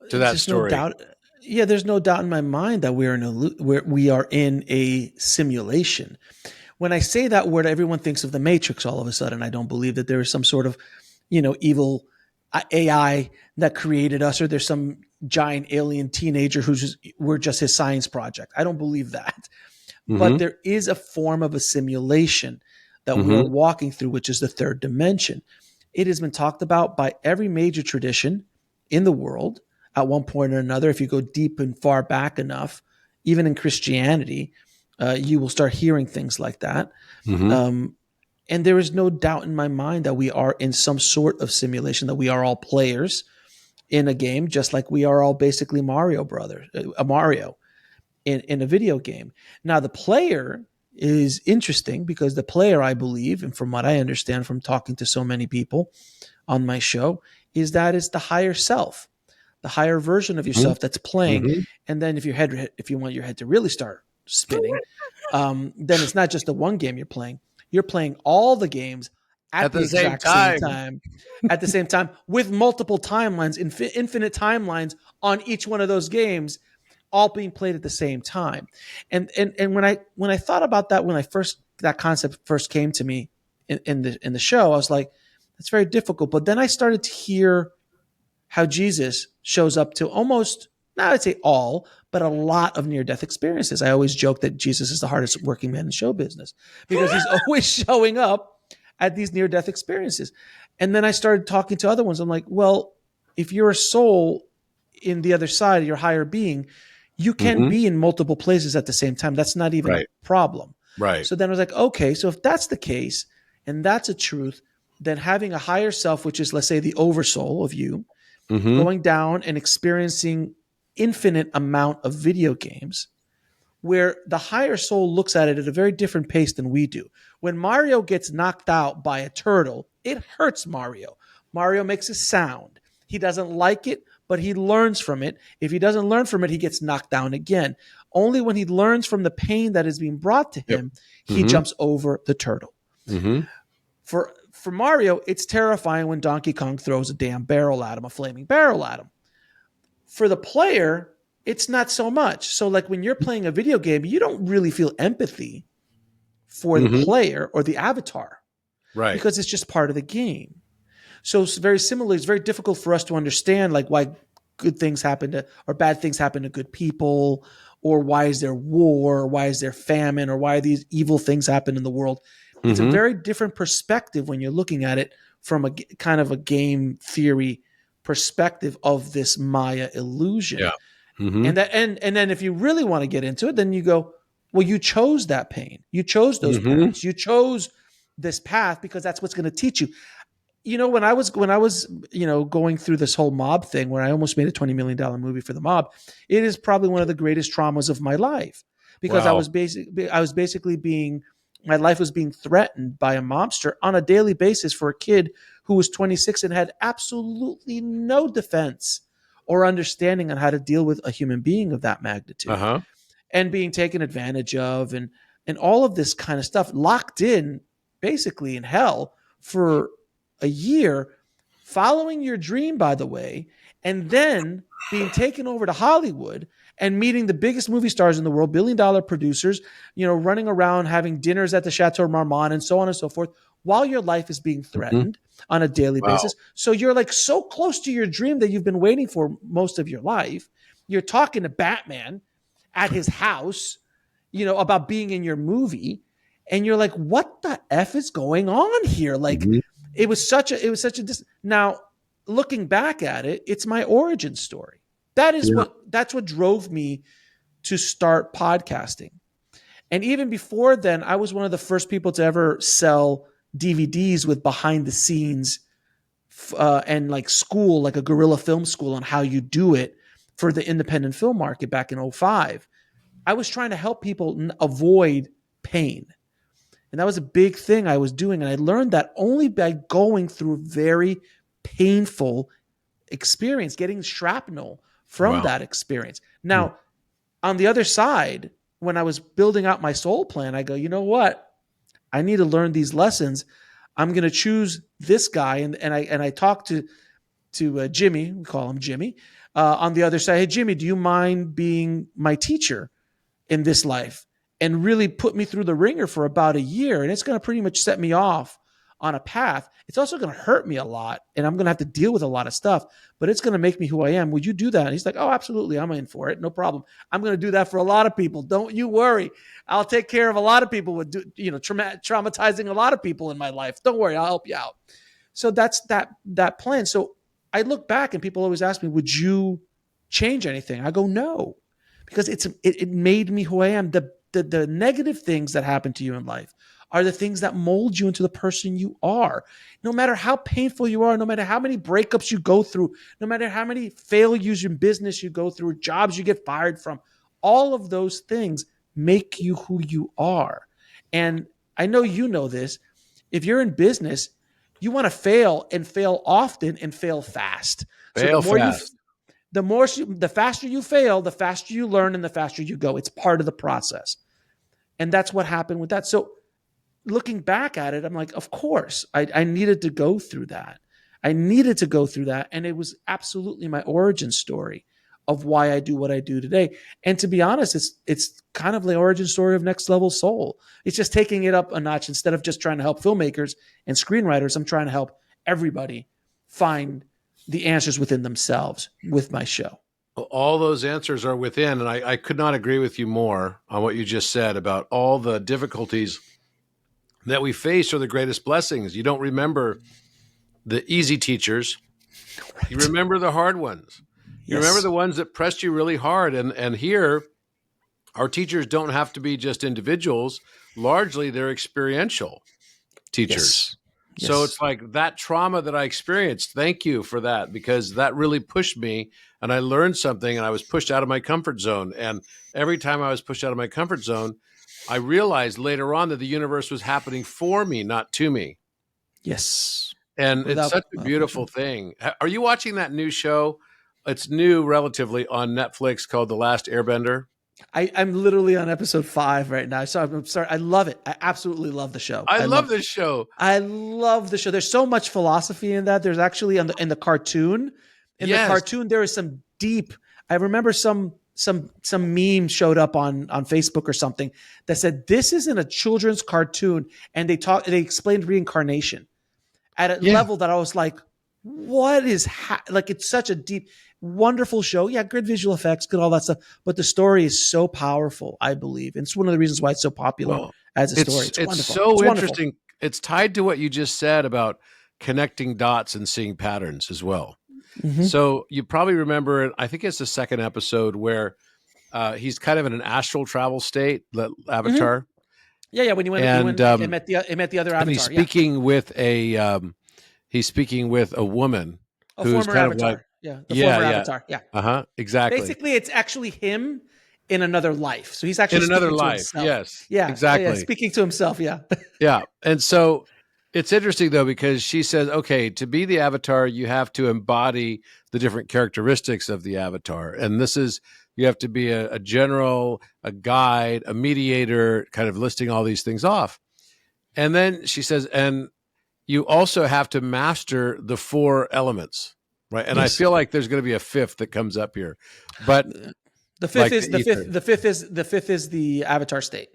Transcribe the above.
to that There's no story. doubt. Yeah, there's no doubt in my mind that we are in a simulation. When I say that word, everyone thinks of the Matrix all of a sudden. I don't believe that there is some sort of, evil AI that created us, or there's some giant alien teenager we're just his science project. I don't believe that. But Mm-hmm. there is a form of a simulation that we are Mm-hmm. walking through, which is the third dimension. It has been talked about by every major tradition in the world at one point or another. If you go deep and far back enough, even in Christianity, you will start hearing things like that. Mm-hmm. Um, and there is no doubt in my mind that we are in some sort of simulation, that we are all players in a game, just like we are all basically Mario Brothers, a Mario in a video game. Now, the player is interesting because the player, I believe, and from what I understand from talking to so many people on my show, is that it's the higher self, the higher version of yourself that's playing. Mm-hmm. And then if you want your head to really start spinning, then it's not just the one game you're playing. You're playing all the games at At the the same exact same time. time, at the same time, with multiple timelines, infinite timelines on each one of those games, all being played at the same time. And when I thought about that, when I first that concept first came to me in the show, I was like, that's very difficult. But then I started to hear how Jesus shows up to almost, not I'd say all, but a lot of near-death experiences. I always joke that Jesus is the hardest working man in show business because he's always showing up at these near-death experiences. And then I started talking to other ones. I'm like, well, if you're a soul in the other side, your higher being, you can Mm-hmm. be in multiple places at the same time. That's not even a Right. problem. Right. So then I was like, okay, so if that's the case and that's a truth, then having a higher self, which is, let's say, the oversoul of you, Mm-hmm. going down and experiencing infinite amount of video games, where the higher soul looks at it at a very different pace than we do. When Mario gets knocked out by a turtle, it hurts Mario. Mario makes a sound. He doesn't like it, but he learns from it. If he doesn't learn from it, he gets knocked down again. Only when he learns from the pain that is being brought to Yep. him, he Mm-hmm. jumps over the turtle. Mm-hmm. For Mario, it's terrifying when Donkey Kong throws a damn barrel at him, a flaming barrel at him. For the player, it's not so much. So, like when you're playing a video game, you don't really feel empathy for the Mm-hmm. player or the avatar Right. because it's just part of the game. So, it's very similarly, it's very difficult for us to understand like why good things happen to or bad things happen to good people, or why is there war, or why is there famine, or why these evil things happen in the world. It's a Mm-hmm. very different perspective when you're looking at it from a kind of a game theory perspective of this Maya illusion. Yeah. Mm-hmm. And then if you really want to get into it, then you go, well, you chose that pain. You chose those Mm-hmm. parents. You chose this path because that's what's going to teach you. When I was going through this whole mob thing where I almost made a $20 million movie for the mob, it is probably one of the greatest traumas of my life because Wow. I was basically being my life was being threatened by a mobster on a daily basis for a kid who was 26 and had absolutely no defense or understanding on how to deal with a human being of that magnitude, Uh-huh. and being taken advantage of, and all of this kind of stuff, locked in basically in hell for a year, following your dream, by the way, and then being taken over to Hollywood and meeting the biggest movie stars in the world, $1 billion producers, running around having dinners at the Chateau Marmont and so on and so forth, while your life is being Mm-hmm. threatened on a daily Wow. basis. So you're like so close to your dream that you've been waiting for most of your life. You're talking to Batman at his house, about being in your movie, and you're like, what the F is going on here? Like, Mm-hmm. it was such a now looking back at it, it's my origin story. Yeah. That's what drove me to start podcasting. And even before then, I was one of the first people to ever sell DVDs with behind the scenes, and like school, like a guerrilla film school on how you do it for the independent film market back in '05. I was trying to help people avoid pain. And that was a big thing I was doing. And I learned that only by going through very painful experience, getting shrapnel from Wow. that experience. Now, on the other side, when I was building out my soul plan, I go, you know what? I need to learn these lessons. I'm going to choose this guy. And I talked to Jimmy, we call him Jimmy, on the other side, hey, Jimmy, do you mind being my teacher in this life? And really put me through the ringer for about a year. And it's going to pretty much set me off on a path. It's also going to hurt me a lot. And I'm going to have to deal with a lot of stuff, but it's going to make me who I am. Would you do that? And he's like, oh, absolutely. I'm in for it. No problem. I'm going to do that for a lot of people. Don't you worry. I'll take care of a lot of people with, traumatizing a lot of people in my life. Don't worry. I'll help you out. So that's that plan. So I look back and people always ask me, would you change anything? I go, no, because it made me who I am. The negative things that happen to you in life are the things that mold you into the person you are. No matter how painful you are, no matter how many breakups you go through, no matter how many failures in business you go through, jobs you get fired from, all of those things make you who you are. And I know you know this. If you're in business, you want to fail and fail often and fail fast. Fail fast. The faster you fail, the faster you learn and the faster you go. It's part of the process. And that's what happened with that. So looking back at it, I'm like, of course, I needed to go through that. I needed to go through that. And it was absolutely my origin story of why I do what I do today. And to be honest, it's kind of the origin story of Next Level Soul. It's just taking it up a notch. Instead of just trying to help filmmakers and screenwriters, I'm trying to help everybody find the answers within themselves with my show. All those answers are within, and I could not agree with you more on what you just said about all the difficulties that we face are the greatest blessings. You don't remember the easy teachers. Right. You remember the hard ones. You remember the ones that pressed you really hard. And here, our teachers don't have to be just individuals. Largely, they're experiential teachers. Yes. So it's like that trauma that I experienced. Thank you for that, because that really pushed me and I learned something and I was pushed out of my comfort zone. And every time I was pushed out of my comfort zone, I realized later on that the universe was happening for me, not to me. Yes. And it's such a beautiful thing. Are you watching that new show? It's new relatively on Netflix called The Last Airbender. I'm literally on episode 5 right now. So I'm sorry. I love it. I absolutely love the show. I love this show. I love the show. There's so much philosophy in that. There's actually in the cartoon. In the cartoon, there is some deep. I remember some meme showed up on Facebook or something that said this isn't a children's cartoon, and they explained reincarnation at a level that I was like, what is like? It's such a deep, wonderful show. Yeah, good visual effects, good all that stuff, but the story is so powerful. I believe and it's one of the reasons why it's so popular as a story. It's wonderful. So interesting. Wonderful. It's tied to what you just said about connecting dots and seeing patterns as well. Mm-hmm. So you probably remember, I think it's the second episode where he's kind of in an astral travel state, the Avatar. Mm-hmm. Yeah. When he went and met the other Avatar. And he's speaking with a woman who's former kind Avatar. Of like, former Avatar. Yeah. Exactly. Basically, it's actually him in another life. So he's actually in another life. Himself. Yes. Yeah. Exactly. Yeah, speaking to himself. Yeah. Yeah. And so it's interesting though, because she says, okay, to be the Avatar, you have to embody the different characteristics of the Avatar. And you have to be a general, a guide, a mediator, kind of listing all these things off. And then she says, and you also have to master the 4 elements, right? And yes. I feel like there's going to be a 5th that comes up here, but the fifth is the Avatar state.